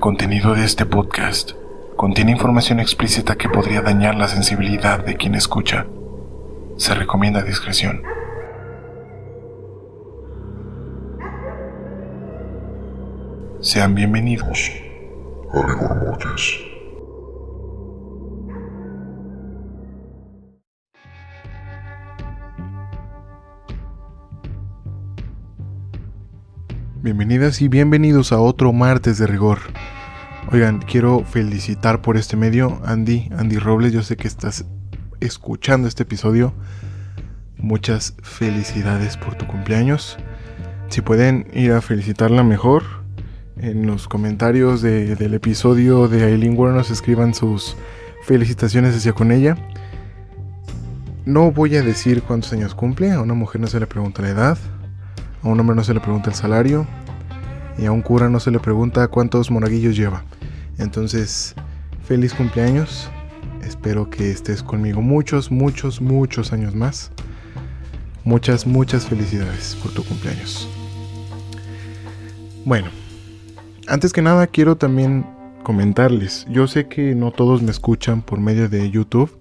contenido de este podcast contiene información explícita que podría dañar la sensibilidad de quien escucha. Se recomienda discreción. Sean bienvenidos a Rigor Mortis. Bienvenidas y bienvenidos a otro martes de rigor. Oigan, quiero felicitar por este medio Andy Robles, yo sé que estás escuchando este episodio. Muchas felicidades por tu cumpleaños. Si pueden ir a felicitarla mejor, en los comentarios del episodio de Aileen Wuornos escriban sus felicitaciones hacia con ella. No voy a decir cuántos años cumple, a una mujer no se le pregunta la edad. A un hombre no se le pregunta el salario y a un cura no se le pregunta cuántos monaguillos lleva. Entonces, feliz cumpleaños. Espero que estés conmigo muchos años más. Muchas felicidades por tu cumpleaños. Bueno, antes que nada quiero también comentarles. Yo sé que no todos me escuchan por medio de YouTube.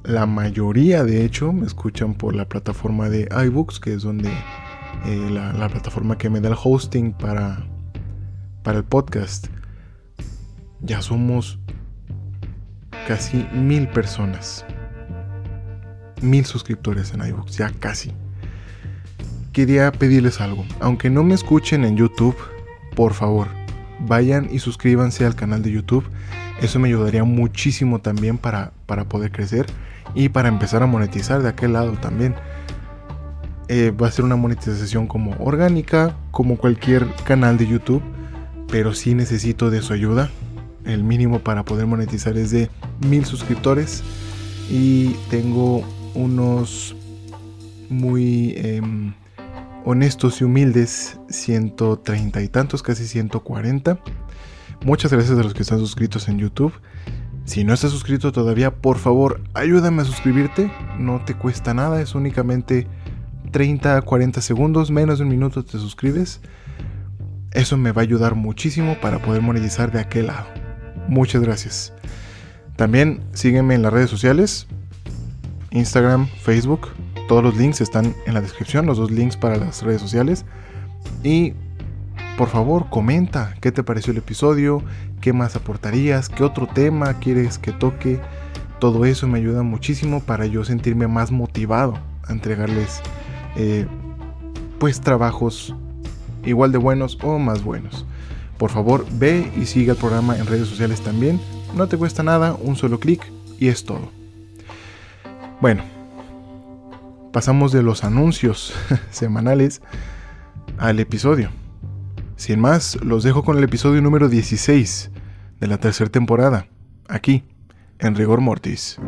La mayoría, de hecho, me escuchan por la plataforma de iBooks, que es donde la plataforma que me da el hosting para el podcast. Ya somos casi 1000 personas. 1000 suscriptores en iBooks, ya casi. Quería pedirles algo. Aunque no me escuchen en YouTube, por favor, vayan y suscríbanse al canal de YouTube. Eso me ayudaría muchísimo también para poder crecer y para empezar a monetizar de aquel lado también. Va a ser una monetización como orgánica, como cualquier canal de YouTube, pero sí necesito de su ayuda. El mínimo para poder monetizar es de 1000 suscriptores y tengo unos muy honestos y humildes 130 y tantos, casi 140. Muchas gracias a los que están suscritos en YouTube. Si no estás suscrito todavía, por favor, ayúdame a suscribirte. No te cuesta nada, es únicamente 30 a 40 segundos, menos de un minuto te suscribes. Eso me va a ayudar muchísimo para poder monetizar de aquel lado. Muchas gracias. También sígueme en las redes sociales, Instagram, Facebook. Todos los links están en la descripción, los 2 links para las redes sociales. Y por favor, comenta qué te pareció el episodio, qué más aportarías, qué otro tema quieres que toque. Todo eso me ayuda muchísimo para yo sentirme más motivado a entregarles pues trabajos igual de buenos o más buenos. Por favor, ve y sigue el programa en redes sociales también. No te cuesta nada, un solo clic y es todo. Bueno, pasamos de los anuncios semanales al episodio. Sin más, los dejo con el episodio número 16 de la tercera temporada, aquí, en Rigor Mortis.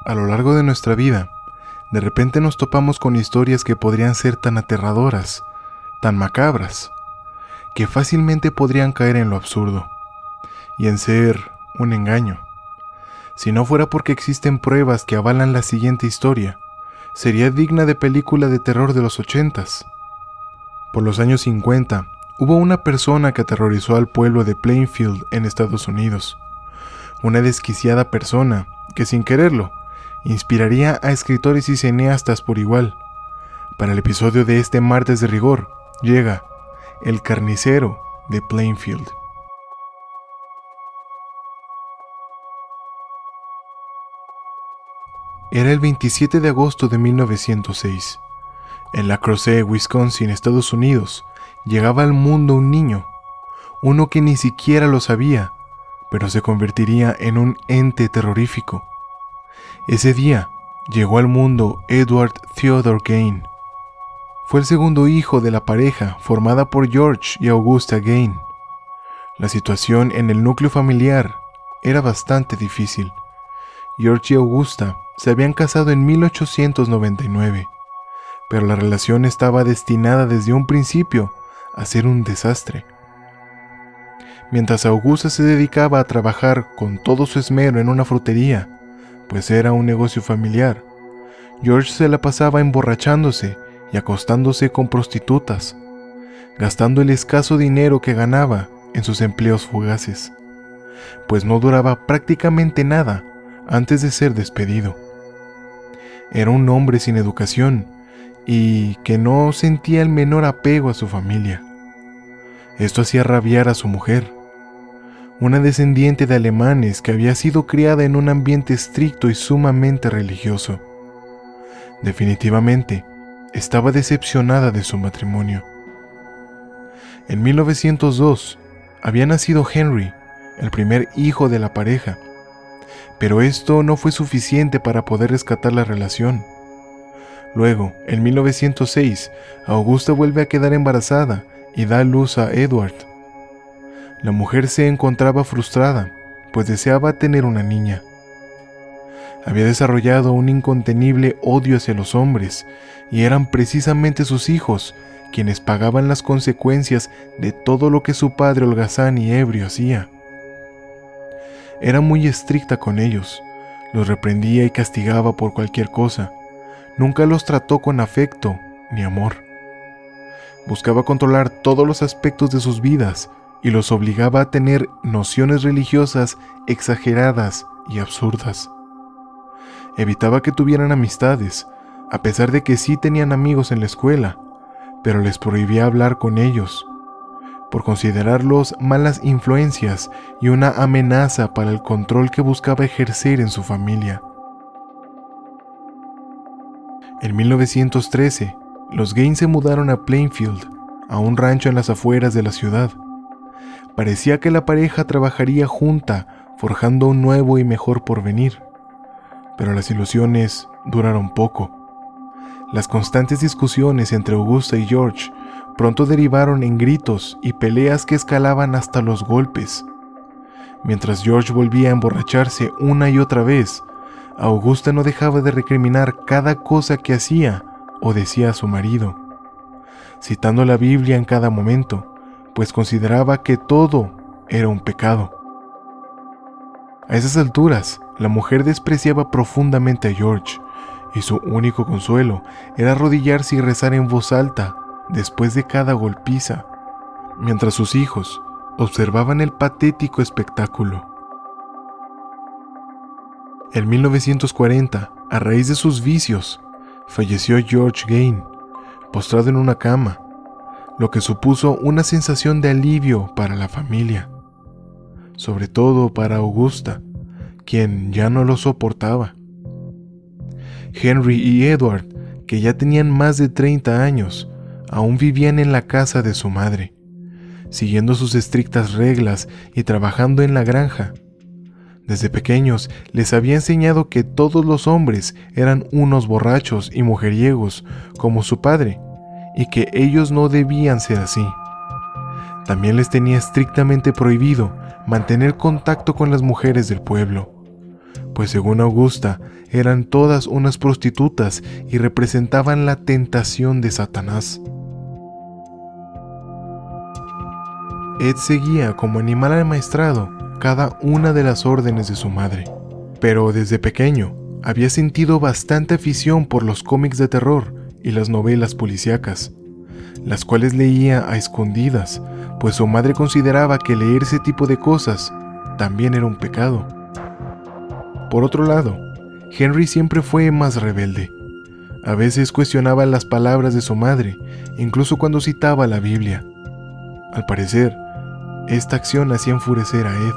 A lo largo de nuestra vida, de repente nos topamos con historias que podrían ser tan aterradoras, tan macabras, que fácilmente podrían caer en lo absurdo y en ser un engaño. Si no fuera porque existen pruebas que avalan la siguiente historia, sería digna de película de terror de los 80s. Por los años 50, hubo una persona que aterrorizó al pueblo de Plainfield en Estados Unidos. Una desquiciada persona que, sin quererlo, inspiraría a escritores y cineastas por igual. Para el episodio de este martes de rigor, llega El carnicero de Plainfield. Era el 27 de agosto de 1906. En La Crosse, Wisconsin, Estados Unidos, llegaba al mundo un niño, uno que ni siquiera lo sabía, pero se convertiría en un ente terrorífico. Ese día llegó al mundo Edward Theodore Gain. Fue el segundo hijo de la pareja formada por George y Augusta Gain. La situación en el núcleo familiar era bastante difícil. George y Augusta se habían casado en 1899, pero la relación estaba destinada desde un principio a ser un desastre. Mientras Augusta se dedicaba a trabajar con todo su esmero en una frutería, pues era un negocio familiar, George se la pasaba emborrachándose y acostándose con prostitutas, gastando el escaso dinero que ganaba en sus empleos fugaces, pues no duraba prácticamente nada antes de ser despedido. Era un hombre sin educación y que no sentía el menor apego a su familia. Esto hacía rabiar a su mujer, una descendiente de alemanes que había sido criada en un ambiente estricto y sumamente religioso. Definitivamente, estaba decepcionada de su matrimonio. En 1902, había nacido Henry, el primer hijo de la pareja, pero esto no fue suficiente para poder rescatar la relación. Luego, en 1906, Augusta vuelve a quedar embarazada y da a luz a Edward. La mujer se encontraba frustrada, pues deseaba tener una niña. Había desarrollado un incontenible odio hacia los hombres, y eran precisamente sus hijos quienes pagaban las consecuencias de todo lo que su padre holgazán y ebrio hacía. Era muy estricta con ellos, los reprendía y castigaba por cualquier cosa. Nunca los trató con afecto ni amor. Buscaba controlar todos los aspectos de sus vidas y los obligaba a tener nociones religiosas exageradas y absurdas. Evitaba que tuvieran amistades, a pesar de que sí tenían amigos en la escuela, pero les prohibía hablar con ellos, por considerarlos malas influencias y una amenaza para el control que buscaba ejercer en su familia. En 1913, los Gain se mudaron a Plainfield, a un rancho en las afueras de la ciudad. Parecía que la pareja trabajaría junta, forjando un nuevo y mejor porvenir. Pero las ilusiones duraron poco. Las constantes discusiones entre Augusta y George pronto derivaron en gritos y peleas que escalaban hasta los golpes. Mientras George volvía a emborracharse una y otra vez, Augusta no dejaba de recriminar cada cosa que hacía o decía a su marido, citando la Biblia en cada momento, pues consideraba que todo era un pecado. A esas alturas, la mujer despreciaba profundamente a George, y su único consuelo era arrodillarse y rezar en voz alta después de cada golpiza, mientras sus hijos observaban el patético espectáculo. En 1940, a raíz de sus vicios, falleció George Gain, postrado en una cama, lo que supuso una sensación de alivio para la familia, sobre todo para Augusta, quien ya no lo soportaba. Henry y Edward, que ya tenían más de 30 años, aún vivían en la casa de su madre, siguiendo sus estrictas reglas y trabajando en la granja. Desde pequeños les había enseñado que todos los hombres eran unos borrachos y mujeriegos como su padre, y que ellos no debían ser así. También les tenía estrictamente prohibido mantener contacto con las mujeres del pueblo, pues según Augusta, eran todas unas prostitutas y representaban la tentación de Satanás. Ed seguía como animal amaestrado cada una de las órdenes de su madre, pero desde pequeño había sentido bastante afición por los cómics de terror y las novelas policíacas, las cuales leía a escondidas, pues su madre consideraba que leer ese tipo de cosas también era un pecado. Por otro lado, Henry siempre fue más rebelde. A veces cuestionaba las palabras de su madre, incluso cuando citaba la Biblia. Al parecer, esta acción hacía enfurecer a Ed.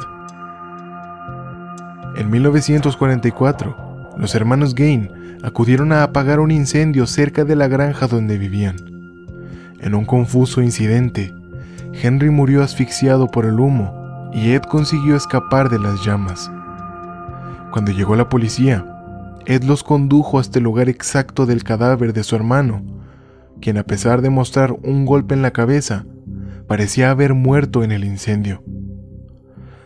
En 1944, los hermanos Gain acudieron a apagar un incendio cerca de la granja donde vivían. En un confuso incidente, Henry murió asfixiado por el humo y Ed consiguió escapar de las llamas. Cuando llegó la policía, Ed los condujo hasta el lugar exacto del cadáver de su hermano, quien, a pesar de mostrar un golpe en la cabeza, parecía haber muerto en el incendio.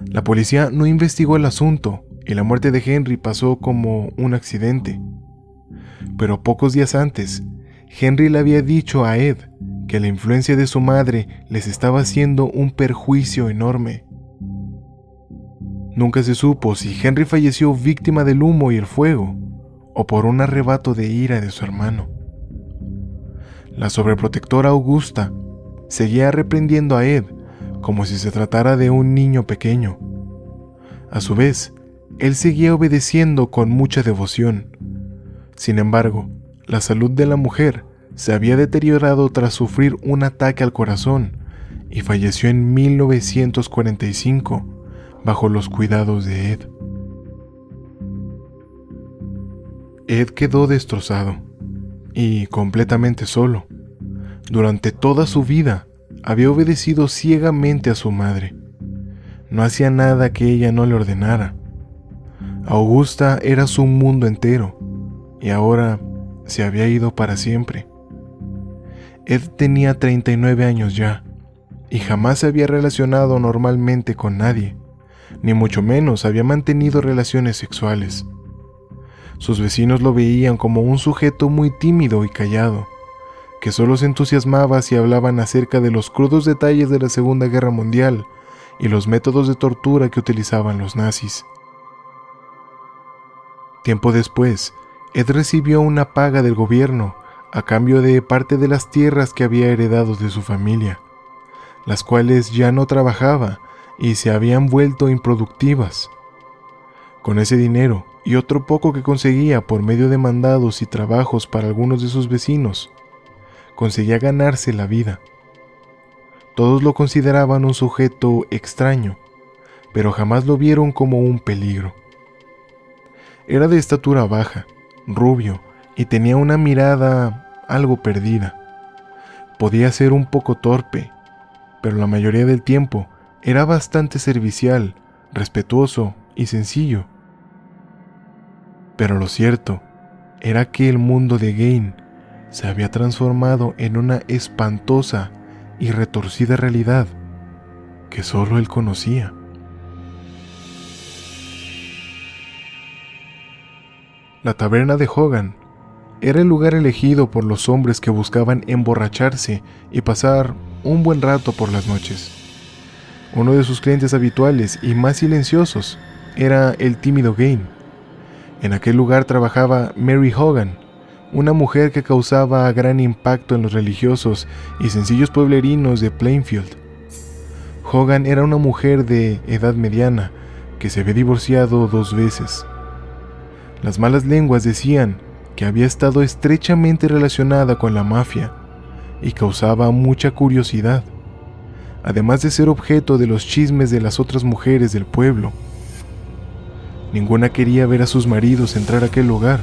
La policía no investigó el asunto y la muerte de Henry pasó como un accidente. Pero pocos días antes, Henry le había dicho a Ed que la influencia de su madre les estaba haciendo un perjuicio enorme. Nunca se supo si Henry falleció víctima del humo y el fuego, o por un arrebato de ira de su hermano. La sobreprotectora Augusta seguía reprendiendo a Ed como si se tratara de un niño pequeño. A su vez, él seguía obedeciendo con mucha devoción. Sin embargo, la salud de la mujer se había deteriorado tras sufrir un ataque al corazón y falleció en 1945 bajo los cuidados de Ed. Ed quedó destrozado y completamente solo. Durante toda su vida había obedecido ciegamente a su madre. No hacía nada que ella no le ordenara. Augusta era su mundo entero y ahora se había ido para siempre. Ed tenía 39 años ya y jamás se había relacionado normalmente con nadie, ni mucho menos había mantenido relaciones sexuales. Sus vecinos lo veían como un sujeto muy tímido y callado, que solo se entusiasmaba si hablaban acerca de los crudos detalles de la Segunda Guerra Mundial y los métodos de tortura que utilizaban los nazis. Tiempo después, Ed recibió una paga del gobierno a cambio de parte de las tierras que había heredado de su familia, las cuales ya no trabajaba y se habían vuelto improductivas. Con ese dinero y otro poco que conseguía por medio de mandados y trabajos para algunos de sus vecinos, conseguía ganarse la vida. Todos lo consideraban un sujeto extraño, pero jamás lo vieron como un peligro. Era de estatura baja, rubio y tenía una mirada algo perdida. Podía ser un poco torpe, pero la mayoría del tiempo era bastante servicial, respetuoso y sencillo. Pero lo cierto era que el mundo de Gain se había transformado en una espantosa y retorcida realidad que solo él conocía. La taberna de Hogan era el lugar elegido por los hombres que buscaban emborracharse y pasar un buen rato por las noches. Uno de sus clientes habituales y más silenciosos era el tímido Gain. En aquel lugar trabajaba Mary Hogan, una mujer que causaba gran impacto en los religiosos y sencillos pueblerinos de Plainfield. Hogan era una mujer de edad mediana que se había divorciado 2 veces. Las malas lenguas decían que había estado estrechamente relacionada con la mafia y causaba mucha curiosidad, además de ser objeto de los chismes de las otras mujeres del pueblo. Ninguna quería ver a sus maridos entrar a aquel lugar,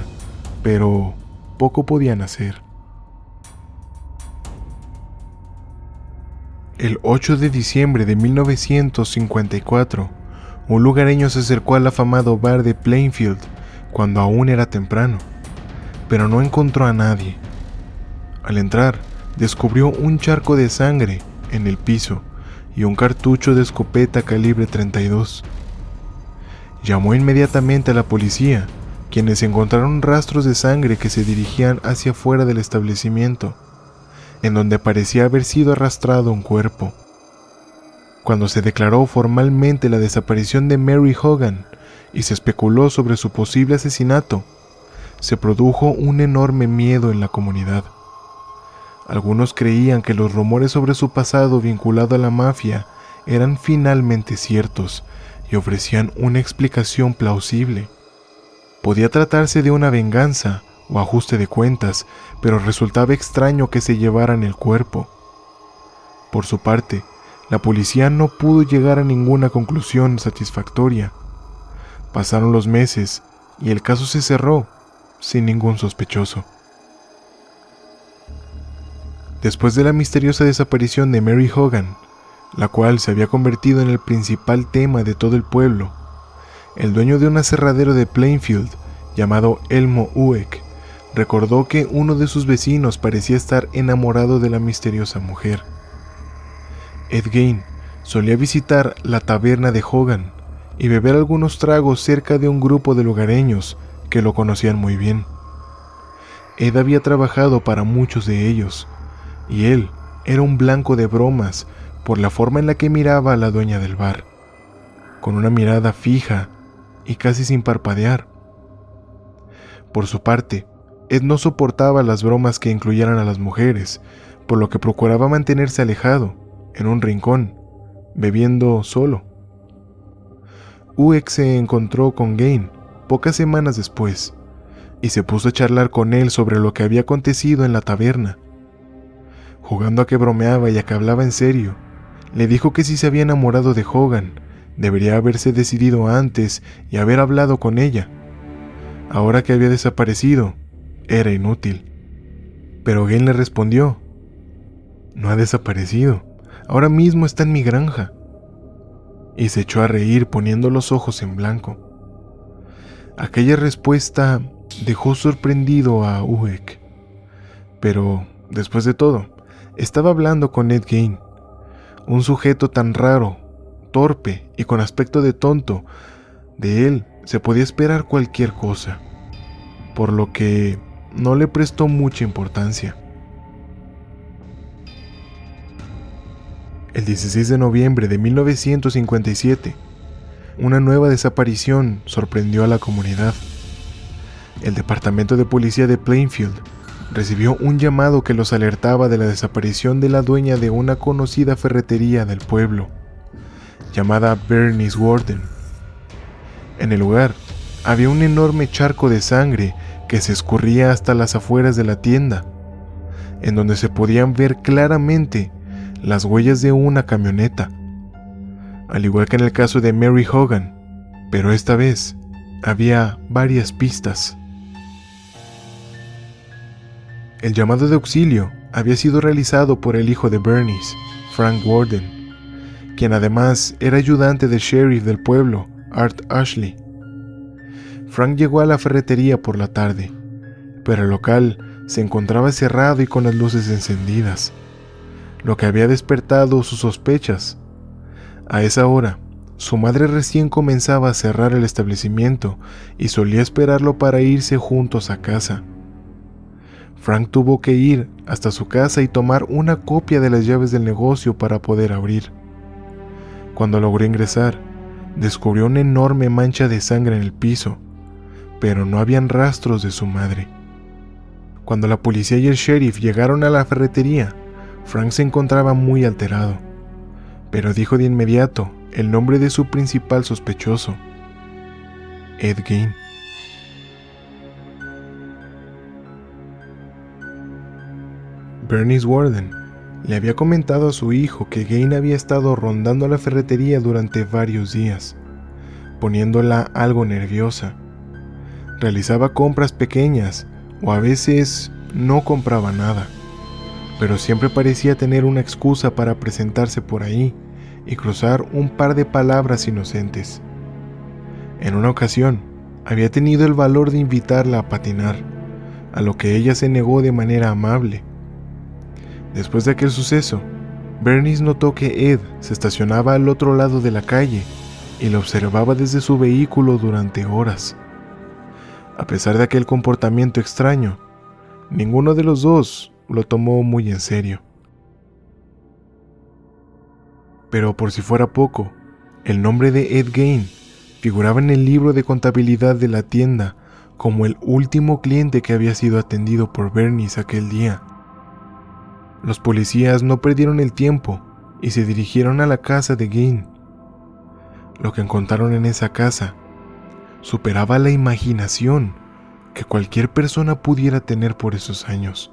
pero poco podían hacer. El 8 de diciembre de 1954, un lugareño se acercó al afamado bar de Plainfield cuando aún era temprano, pero no encontró a nadie. Al entrar, descubrió un charco de sangre en el piso y un cartucho de escopeta calibre 32. Llamó inmediatamente a la policía, quienes encontraron rastros de sangre que se dirigían hacia afuera del establecimiento, en donde parecía haber sido arrastrado un cuerpo. Cuando se declaró formalmente la desaparición de Mary Hogan y se especuló sobre su posible asesinato, se produjo un enorme miedo en la comunidad. Algunos creían que los rumores sobre su pasado vinculado a la mafia eran finalmente ciertos y ofrecían una explicación plausible. Podía tratarse de una venganza o ajuste de cuentas, pero resultaba extraño que se llevaran el cuerpo. Por su parte, la policía no pudo llegar a ninguna conclusión satisfactoria. Pasaron los meses y el caso se cerró sin ningún sospechoso. Después de la misteriosa desaparición de Mary Hogan, la cual se había convertido en el principal tema de todo el pueblo, el dueño de un aserradero de Plainfield, llamado Elmo Ueck, recordó que uno de sus vecinos parecía estar enamorado de la misteriosa mujer. Ed Gein solía visitar la taberna de Hogan y beber algunos tragos cerca de un grupo de lugareños que lo conocían muy bien. Ed había trabajado para muchos de ellos, y él era un blanco de bromas por la forma en la que miraba a la dueña del bar, con una mirada fija y casi sin parpadear. Por su parte, Ed no soportaba las bromas que incluyeran a las mujeres, por lo que procuraba mantenerse alejado, en un rincón, bebiendo solo. Ueck se encontró con Gein pocas semanas después, y se puso a charlar con él sobre lo que había acontecido en la taberna. Jugando a que bromeaba y a que hablaba en serio, le dijo que si se había enamorado de Hogan, debería haberse decidido antes y haber hablado con ella. Ahora que había desaparecido, era inútil. Pero Gein le respondió: «No ha desaparecido, ahora mismo está en mi granja». Y se echó a reír poniendo los ojos en blanco. Aquella respuesta dejó sorprendido a Ueck. Pero, después de todo, estaba hablando con Ed Gein, un sujeto tan raro, torpe y con aspecto de tonto. De él se podía esperar cualquier cosa, por lo que no le prestó mucha importancia. El 16 de noviembre de 1957, una nueva desaparición sorprendió a la comunidad. El departamento de policía de Plainfield recibió un llamado que los alertaba de la desaparición de la dueña de una conocida ferretería del pueblo, llamada Bernice Warden. En el lugar había un enorme charco de sangre que se escurría hasta las afueras de la tienda, en donde se podían ver claramente las huellas de una camioneta, al igual que en el caso de Mary Hogan, pero esta vez había varias pistas. El llamado de auxilio había sido realizado por el hijo de Bernice, Frank Warden, quien además era ayudante del sheriff del pueblo, Art Ashley. Frank llegó a la ferretería por la tarde, pero el local se encontraba cerrado y con las luces encendidas, lo que había despertado sus sospechas. A esa hora, su madre recién comenzaba a cerrar el establecimiento y solía esperarlo para irse juntos a casa. Frank tuvo que ir hasta su casa y tomar una copia de las llaves del negocio para poder abrir. Cuando logró ingresar, descubrió una enorme mancha de sangre en el piso, pero no habían rastros de su madre. Cuando la policía y el sheriff llegaron a la ferretería, Frank se encontraba muy alterado, pero dijo de inmediato el nombre de su principal sospechoso: Ed Gein. Bernice Warden le había comentado a su hijo que Gein había estado rondando la ferretería durante varios días, poniéndola algo nerviosa. Realizaba compras pequeñas o a veces no compraba nada, pero siempre parecía tener una excusa para presentarse por ahí y cruzar un par de palabras inocentes. En una ocasión, había tenido el valor de invitarla a patinar, a lo que ella se negó de manera amable. Después de aquel suceso, Bernice notó que Ed se estacionaba al otro lado de la calle y lo observaba desde su vehículo durante horas. A pesar de aquel comportamiento extraño, ninguno de los dos lo tomó muy en serio. Pero por si fuera poco, el nombre de Ed Gein figuraba en el libro de contabilidad de la tienda como el último cliente que había sido atendido por Bernice aquel día. Los policías no perdieron el tiempo y se dirigieron a la casa de Gein. Lo que encontraron en esa casa superaba la imaginación que cualquier persona pudiera tener por esos años.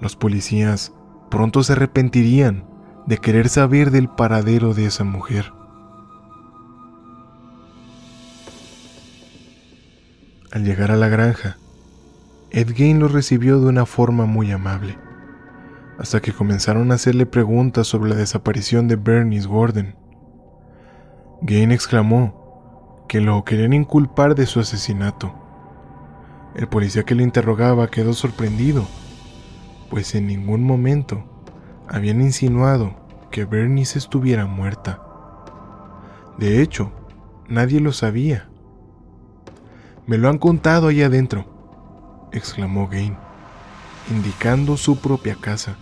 Los policías pronto se arrepentirían de querer saber del paradero de esa mujer. Al llegar a la granja, Ed Gein los recibió de una forma muy amable, hasta que comenzaron a hacerle preguntas sobre la desaparición de Bernice Warden. Gein exclamó que lo querían inculpar de su asesinato. El policía que le interrogaba quedó sorprendido, pues en ningún momento habían insinuado que Bernice estuviera muerta. De hecho, nadie lo sabía. «Me lo han contado ahí adentro», exclamó Gain, indicando su propia casa.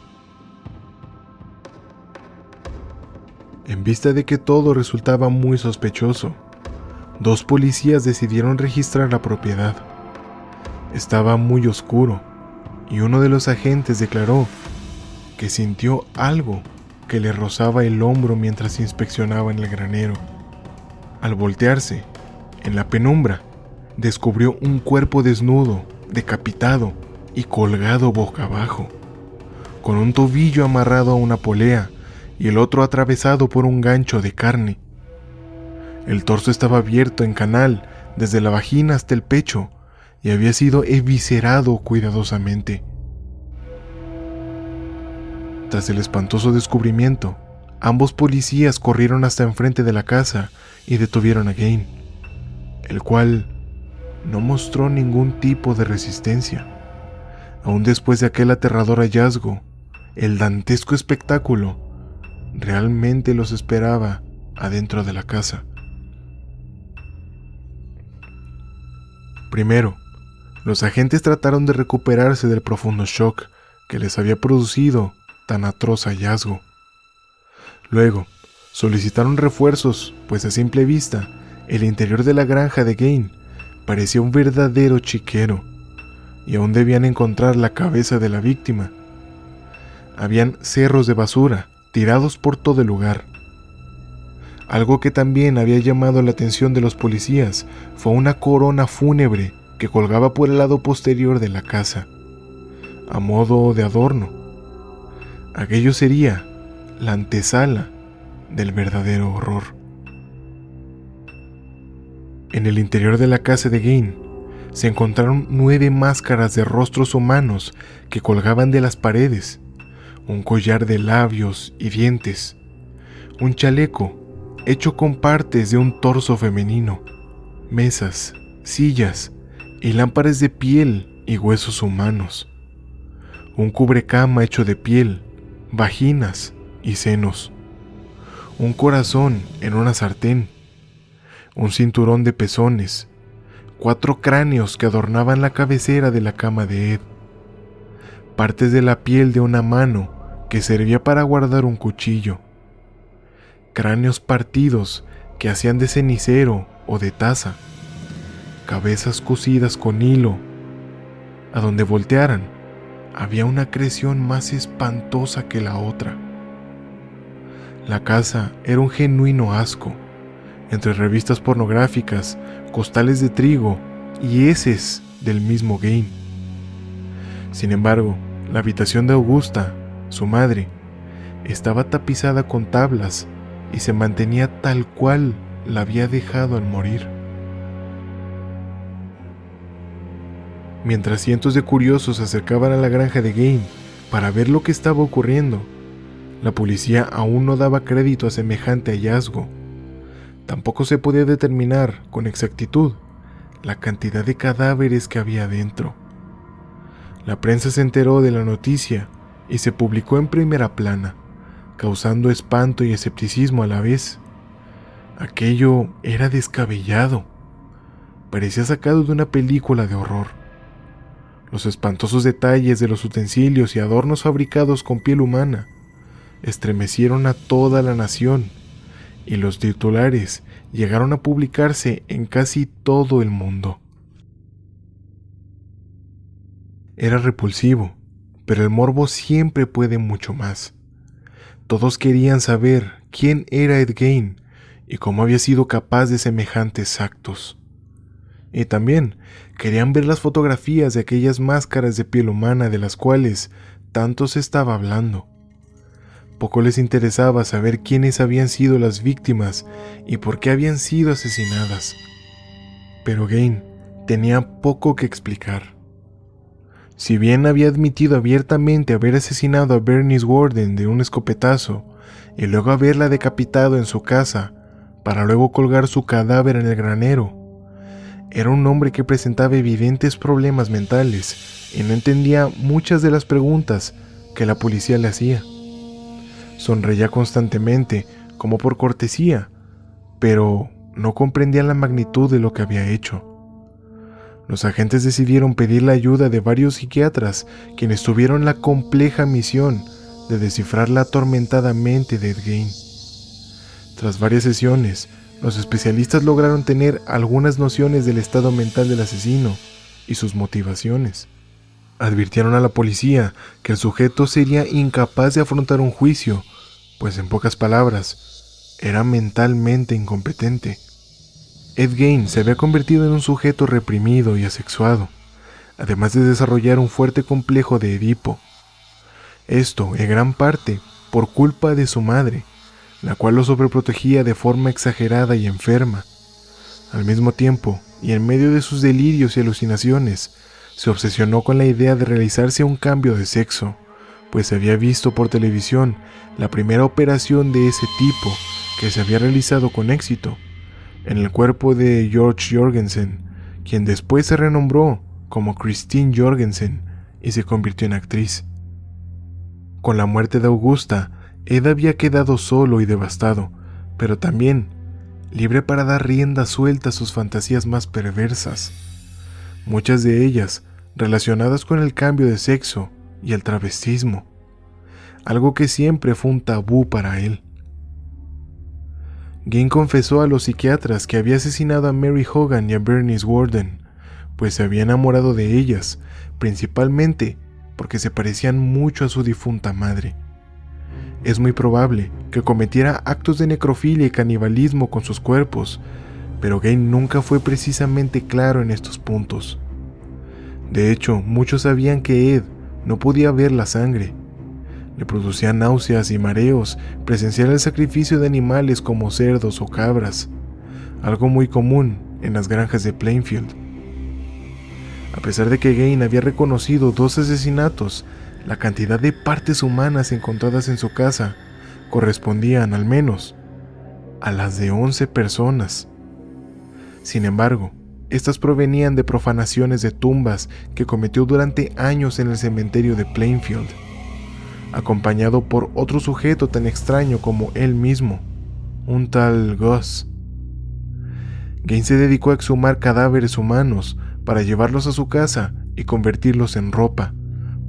En vista de que todo resultaba muy sospechoso, 2 policías decidieron registrar la propiedad. Estaba muy oscuro y uno de los agentes declaró que sintió algo que le rozaba el hombro mientras inspeccionaba en el granero. Al voltearse, en la penumbra, descubrió un cuerpo desnudo, decapitado y colgado boca abajo, con un tobillo amarrado a una polea y el otro atravesado por un gancho de carne. El torso estaba abierto en canal desde la vagina hasta el pecho y había sido eviscerado cuidadosamente. Tras el espantoso descubrimiento, ambos policías corrieron hasta enfrente de la casa y detuvieron a Gain, el cual no mostró ningún tipo de resistencia. Aún después de aquel aterrador hallazgo, el dantesco espectáculo realmente los esperaba adentro de la casa. Primero, los agentes trataron de recuperarse del profundo shock que les había producido tan atroz hallazgo. Luego, solicitaron refuerzos, pues a simple vista, el interior de la granja de Gain parecía un verdadero chiquero, y aún debían encontrar la cabeza de la víctima. Habían cerros de basura tirados por todo el lugar. Algo que también había llamado la atención de los policías fue una corona fúnebre que colgaba por el lado posterior de la casa, a modo de adorno. Aquello sería la antesala del verdadero horror. En el interior de la casa de Gain se encontraron 9 máscaras de rostros humanos que colgaban de las paredes, un collar de labios y dientes, un chaleco hecho con partes de un torso femenino, mesas, sillas y lámparas de piel y huesos humanos, un cubrecama hecho de piel, vaginas y senos, un corazón en una sartén, un cinturón de pezones, 4 cráneos que adornaban la cabecera de la cama de Ed, partes de la piel de una mano que servía para guardar un cuchillo, cráneos partidos que hacían de cenicero o de taza, cabezas cosidas con hilo. A donde voltearan, había una creación más espantosa que la otra. La casa era un genuino asco, entre revistas pornográficas, costales de trigo y heces del mismo Gain. Sin embargo, la habitación de Augusta, su madre, estaba tapizada con tablas y se mantenía tal cual la había dejado al morir. Mientras cientos de curiosos se acercaban a la granja de Gain para ver lo que estaba ocurriendo, la policía aún no daba crédito a semejante hallazgo. Tampoco se podía determinar con exactitud la cantidad de cadáveres que había dentro. La prensa se enteró de la noticia y se publicó en primera plana, causando espanto y escepticismo a la vez. Aquello era descabellado. Parecía sacado de una película de horror. Los espantosos detalles de los utensilios y adornos fabricados con piel humana estremecieron a toda la nación, y los titulares llegaron a publicarse en casi todo el mundo. Era repulsivo, pero el morbo siempre puede mucho más. Todos querían saber quién era Ed Gain y cómo había sido capaz de semejantes actos. Y también querían ver las fotografías de aquellas máscaras de piel humana de las cuales tanto se estaba hablando. Poco les interesaba saber quiénes habían sido las víctimas y por qué habían sido asesinadas. Pero Gain tenía poco que explicar. Si bien había admitido abiertamente haber asesinado a Bernice Worden de un escopetazo y luego haberla decapitado en su casa para luego colgar su cadáver en el granero, Era un hombre que presentaba evidentes problemas mentales y no entendía muchas de las preguntas que la policía le hacía. Sonreía constantemente, como por cortesía, pero no comprendía la magnitud de lo que había hecho. Los agentes decidieron pedir la ayuda de varios psiquiatras, quienes tuvieron la compleja misión de descifrar la atormentada mente de Ed Gein. Tras varias sesiones, los especialistas lograron tener algunas nociones del estado mental del asesino y sus motivaciones. Advirtieron a la policía que el sujeto sería incapaz de afrontar un juicio, pues en pocas palabras, era mentalmente incompetente. Ed Gein se había convertido en un sujeto reprimido y asexuado, además de desarrollar un fuerte complejo de Edipo. Esto, en gran parte, por culpa de su madre, la cual lo sobreprotegía de forma exagerada y enferma. Al mismo tiempo, y en medio de sus delirios y alucinaciones, se obsesionó con la idea de realizarse un cambio de sexo, pues había visto por televisión la primera operación de ese tipo que se había realizado con éxito, en el cuerpo de George Jorgensen, quien después se renombró como Christine Jorgensen y se convirtió en actriz. Con la muerte de Augusta, Ed había quedado solo y devastado, pero también libre para dar rienda suelta a sus fantasías más perversas, muchas de ellas relacionadas con el cambio de sexo y el travestismo, algo que siempre fue un tabú para él. Gein confesó a los psiquiatras que había asesinado a Mary Hogan y a Bernice Worden, pues se había enamorado de ellas, principalmente porque se parecían mucho a su difunta madre. Es muy probable que cometiera actos de necrofilia y canibalismo con sus cuerpos, pero Gein nunca fue precisamente claro en estos puntos. De hecho, muchos sabían que Ed no podía ver la sangre. Le producía náuseas y mareos presenciar el sacrificio de animales como cerdos o cabras, algo muy común en las granjas de Plainfield. A pesar de que Gein había reconocido 2 asesinatos, la cantidad de partes humanas encontradas en su casa correspondían al menos a las de 11 personas. Sin embargo, estas provenían de profanaciones de tumbas que cometió durante años en el cementerio de Plainfield, acompañado por otro sujeto tan extraño como él mismo, un tal Gus. Gein se dedicó a exhumar cadáveres humanos para llevarlos a su casa y convertirlos en ropa,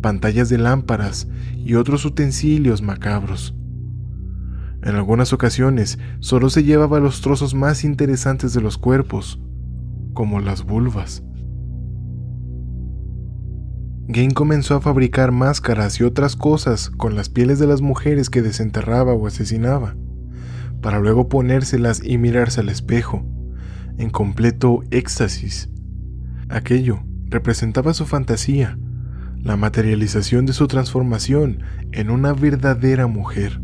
pantallas de lámparas y otros utensilios macabros. En algunas ocasiones solo se llevaba los trozos más interesantes de los cuerpos, como las vulvas. Gein comenzó a fabricar máscaras y otras cosas con las pieles de las mujeres que desenterraba o asesinaba, para luego ponérselas y mirarse al espejo, en completo éxtasis. Aquello representaba su fantasía, la materialización de su transformación en una verdadera mujer.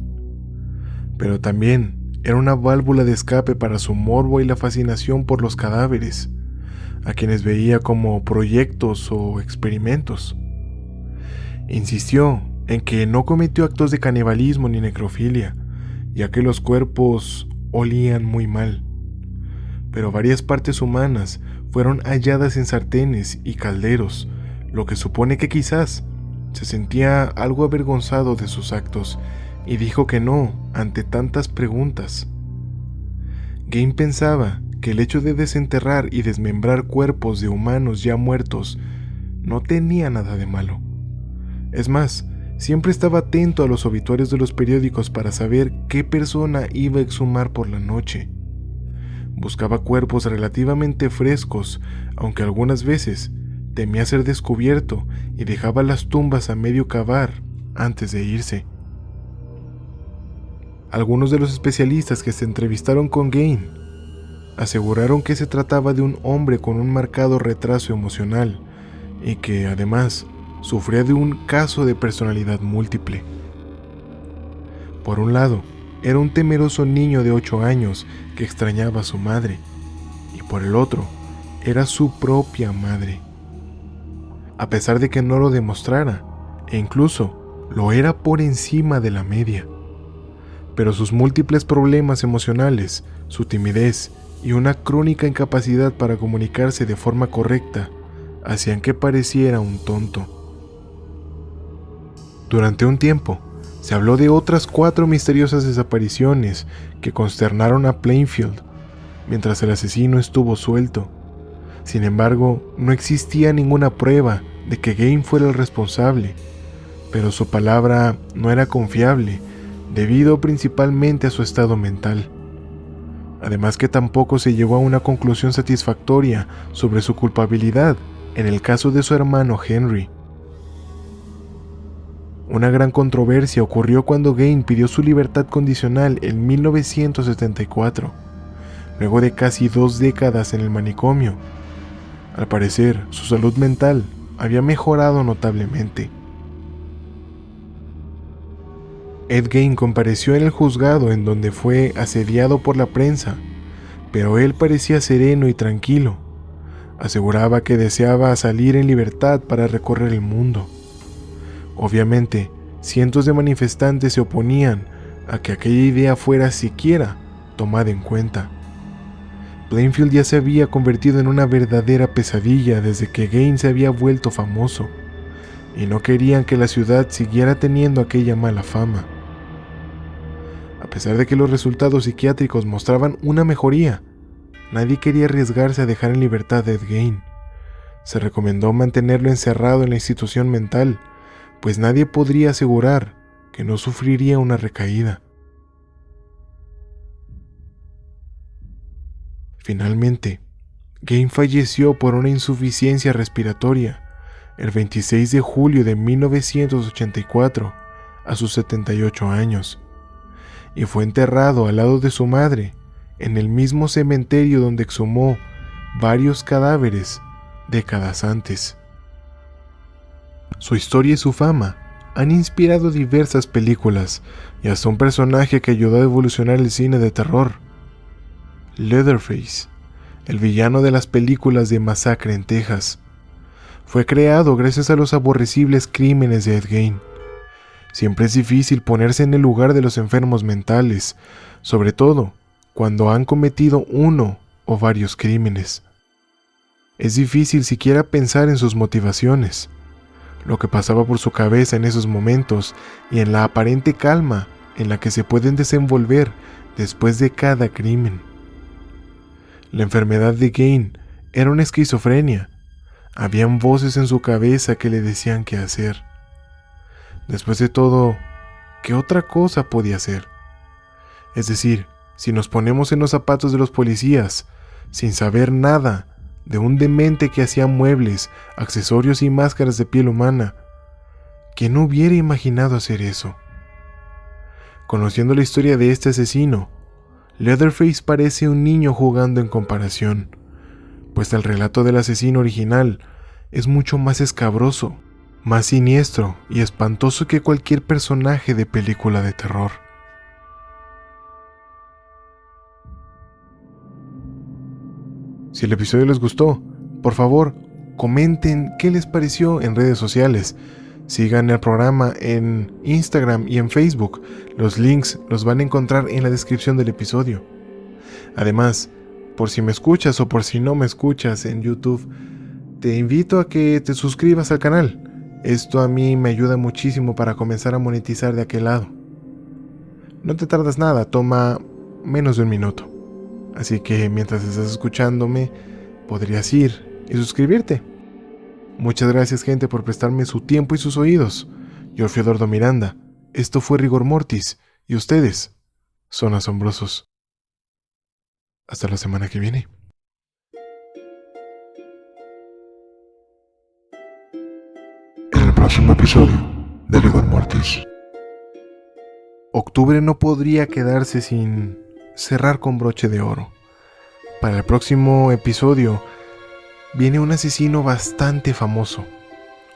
Pero también era una válvula de escape para su morbo y la fascinación por los cadáveres, a quienes veía como proyectos o experimentos. Insistió en que no cometió actos de canibalismo ni necrofilia, ya que los cuerpos olían muy mal, pero varias partes humanas fueron halladas en sartenes y calderos, lo que supone que quizás se sentía algo avergonzado de sus actos y dijo que no ante tantas preguntas. Gein pensaba que el hecho de desenterrar y desmembrar cuerpos de humanos ya muertos no tenía nada de malo. Es más, siempre estaba atento a los obituarios de los periódicos para saber qué persona iba a exhumar por la noche. Buscaba cuerpos relativamente frescos, aunque algunas veces temía ser descubierto y dejaba las tumbas a medio cavar antes de irse. Algunos de los especialistas que se entrevistaron con Gein aseguraron que se trataba de un hombre con un marcado retraso emocional y que, además, sufría de un caso de personalidad múltiple. Por un lado, era un temeroso niño de 8 años que extrañaba a su madre, y por el otro, era su propia madre. A pesar de que no lo demostrara, e incluso lo era por encima de la media. Pero sus múltiples problemas emocionales, su timidez y una crónica incapacidad para comunicarse de forma correcta hacían que pareciera un tonto. Durante un tiempo, se habló de otras 4 misteriosas desapariciones que consternaron a Plainfield mientras el asesino estuvo suelto. Sin embargo, no existía ninguna prueba de que Gain fuera el responsable, pero su palabra no era confiable debido principalmente a su estado mental. Además que tampoco se llegó a una conclusión satisfactoria sobre su culpabilidad en el caso de su hermano Henry. Una gran controversia ocurrió cuando Gain pidió su libertad condicional en 1974, luego de casi 2 décadas en el manicomio. Al parecer, su salud mental había mejorado notablemente. Ed Gein compareció en el juzgado en donde fue asediado por la prensa, pero él parecía sereno y tranquilo. Aseguraba que deseaba salir en libertad para recorrer el mundo. Obviamente, cientos de manifestantes se oponían a que aquella idea fuera siquiera tomada en cuenta. Plainfield ya se había convertido en una verdadera pesadilla desde que Gein se había vuelto famoso, y no querían que la ciudad siguiera teniendo aquella mala fama. A pesar de que los resultados psiquiátricos mostraban una mejoría, nadie quería arriesgarse a dejar en libertad a Ed Gein. Se recomendó mantenerlo encerrado en la institución mental, pues nadie podría asegurar que no sufriría una recaída. Finalmente, Gein falleció por una insuficiencia respiratoria el 26 de julio de 1984 a sus 78 años, y fue enterrado al lado de su madre en el mismo cementerio donde exhumó varios cadáveres décadas antes. Su historia y su fama han inspirado diversas películas y hasta un personaje que ayudó a evolucionar el cine de terror: Leatherface, el villano de las películas de Masacre en Texas. Fue creado gracias a los aborrecibles crímenes de Ed Gein. Siempre es difícil ponerse en el lugar de los enfermos mentales, sobre todo cuando han cometido uno o varios crímenes. Es difícil siquiera pensar en sus motivaciones, lo que pasaba por su cabeza en esos momentos y en la aparente calma en la que se pueden desenvolver después de cada crimen. La enfermedad de Gein era una esquizofrenia. Habían voces en su cabeza que le decían qué hacer. Después de todo, ¿qué otra cosa podía hacer? Es decir, si nos ponemos en los zapatos de los policías, sin saber nada de un demente que hacía muebles, accesorios y máscaras de piel humana, ¿quién hubiera imaginado hacer eso? Conociendo la historia de este asesino, Leatherface parece un niño jugando en comparación, pues el relato del asesino original es mucho más escabroso, más siniestro y espantoso que cualquier personaje de película de terror. Si el episodio les gustó, por favor, comenten qué les pareció en redes sociales. Sigan el programa en Instagram y en Facebook. Los links los van a encontrar en la descripción del episodio. Además, por si me escuchas o por si no me escuchas en YouTube, te invito a que te suscribas al canal. Esto a mí me ayuda muchísimo para comenzar a monetizar de aquel lado. No te tardas nada, toma menos de 1 minuto. Así que mientras estás escuchándome, podrías ir y suscribirte. Muchas gracias, gente, por prestarme su tiempo y sus oídos. Yo fui Eduardo Miranda, esto fue Rigor Mortis, y ustedes son asombrosos. Hasta la semana que viene. En el próximo episodio de Rigor Mortis. Octubre no podría quedarse sin cerrar con broche de oro. Para el próximo episodio viene un asesino bastante famoso,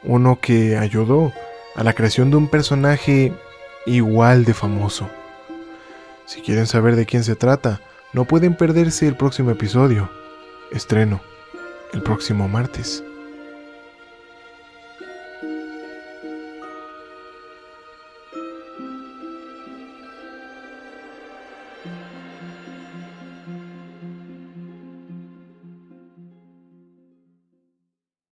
uno que ayudó a la creación de un personaje igual de famoso. Si quieren saber de quién se trata, no pueden perderse el próximo episodio. Estreno el próximo martes.